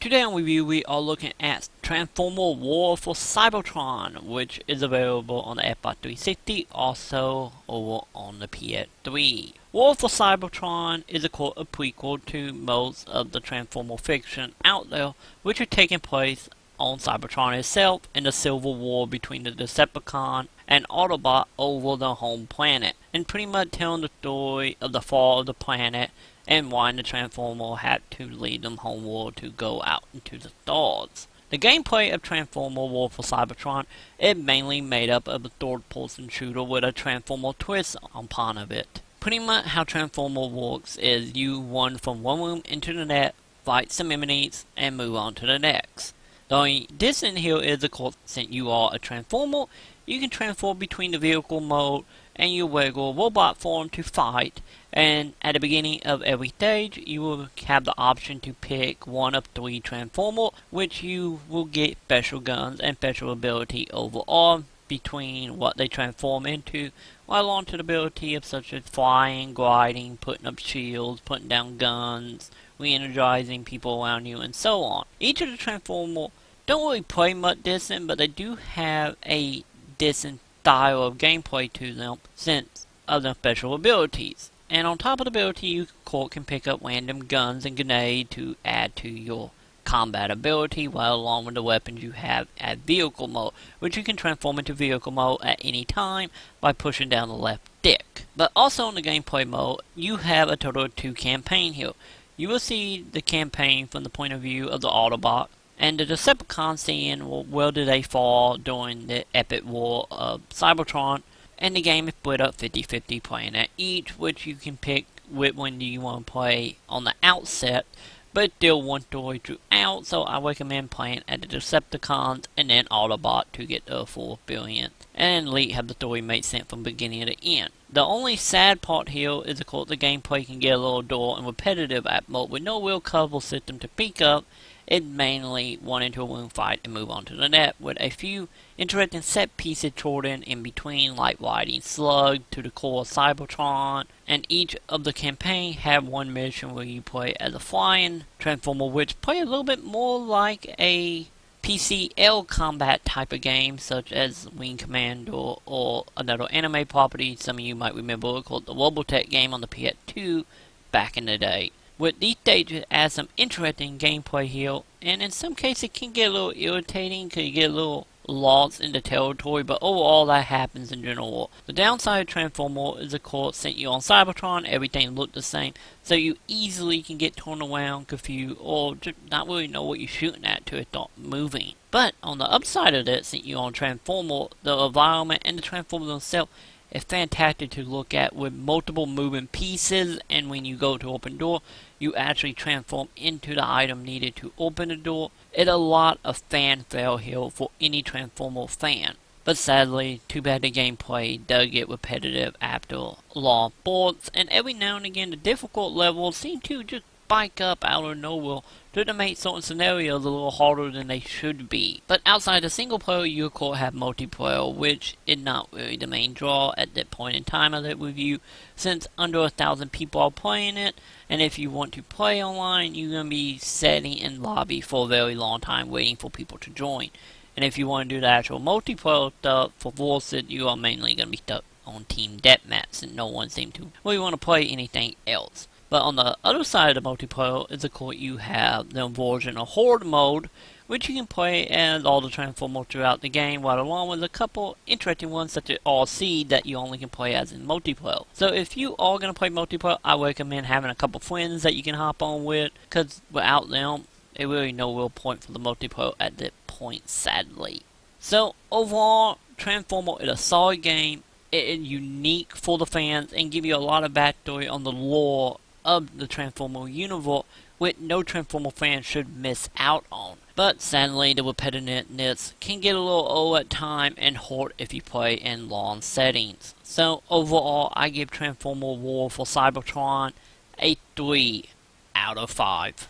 Today on review we are looking at Transformer War for Cybertron, which is available on the Xbox 360, also over on the PS3. War for Cybertron is a prequel to most of the Transformer fiction out there, which are taking place on Cybertron itself in the civil war between the Decepticon and Autobot over their home planet, and pretty much telling the story of the fall of the planet and why the Transformer had to leave them homeward to go out into the stars. The gameplay of Transformer War for Cybertron is mainly made up of a third-person shooter with a Transformer twist upon of it. Pretty much how Transformer works is you run from one room into the next, fight some enemies, and move on to the next. The only difference here is, of course, since you are a Transformer, you can transform between the vehicle mode and your regular robot form to fight, and at the beginning of every stage you will have the option to pick one of 3 Transformers, which you will get special guns and special ability overall between what they transform into, while on to the ability of such as flying, gliding, putting up shields, putting down guns, re-energizing people around you, and so on. Each of the Transformers don't really play much different, but they do have a different style of gameplay to them since of their special abilities. And on top of the ability, you can pick up random guns and grenades to add to your combat ability, while along with the weapons you have at vehicle mode, which you can transform into vehicle mode at any time by pushing down the left stick. But also in the gameplay mode, you have a total of 2 campaigns here. You will see the campaign from the point of view of the Autobot, and the Decepticon seeing, well, where did they fall during the epic war of Cybertron, and the game is split up 50-50 playing at each, which you can pick which one do you want to play on the outset, but still one story throughout, so I recommend playing at the Decepticons and then Autobot to get the full experience, and have the story make sense from beginning to end. The only sad part here is, of course, the gameplay can get a little dull and repetitive at mode with no real cover system to speak of. It's mainly run into a room fight and move on to the net, with a few interesting set pieces thrown in between, like riding Slug to the core of Cybertron, and each of the campaign have one mission where you play as a flying Transformer, which play a little bit more like a PCL combat type of game, such as Wing Commander or another anime property some of you might remember called the Robotech game on the PS2 back in the day. With these stages add some interesting gameplay here, and in some cases it can get a little irritating because you get a little lost in the territory, but overall that happens in general. The downside of Transformer is, of course, since you're on Cybertron, everything looks the same, so you easily can get turned around, confused, or just not really know what you're shooting at till it starts moving. But on the upside of that, since you're on Transformer, the environment and the Transformers themselves is fantastic to look at with multiple moving pieces, and when you go to open door, you actually transform into the item needed to open the door. It's a lot of fanfare here for any Transformer fan. But sadly, too bad the gameplay does get repetitive after long sports, and every now and again the difficult levels seem to just spike up out of nowhere to make certain scenarios a little harder than they should be. But outside the single player, you of course have multiplayer, which is not really the main draw at that point in time of that review, since under 1,000 people are playing it, and if you want to play online, you're going to be sitting in lobby for a very long time waiting for people to join. And if you want to do the actual multiplayer stuff for Versus, you are mainly going to be stuck on Team Deathmatch, and no one seems to really want to play anything else. But on the other side of the multiplayer is, of course, you have the version of Horde mode, which you can play as all the Transformers throughout the game, while along with a couple interesting ones such as RC that you only can play as in multiplayer. So if you are going to play multiplayer, I recommend having a couple friends that you can hop on with, because without them, there's really no real point for the multiplayer at that point, sadly. So overall, Transformer is a solid game. It is unique for the fans and give you a lot of backstory on the lore of the Transformer universe, which no Transformer fan should miss out on. But sadly, the repetitiveness can get a little old at time and hurt if you play in long settings. So overall, I give Transformer War for Cybertron a 3 out of 5.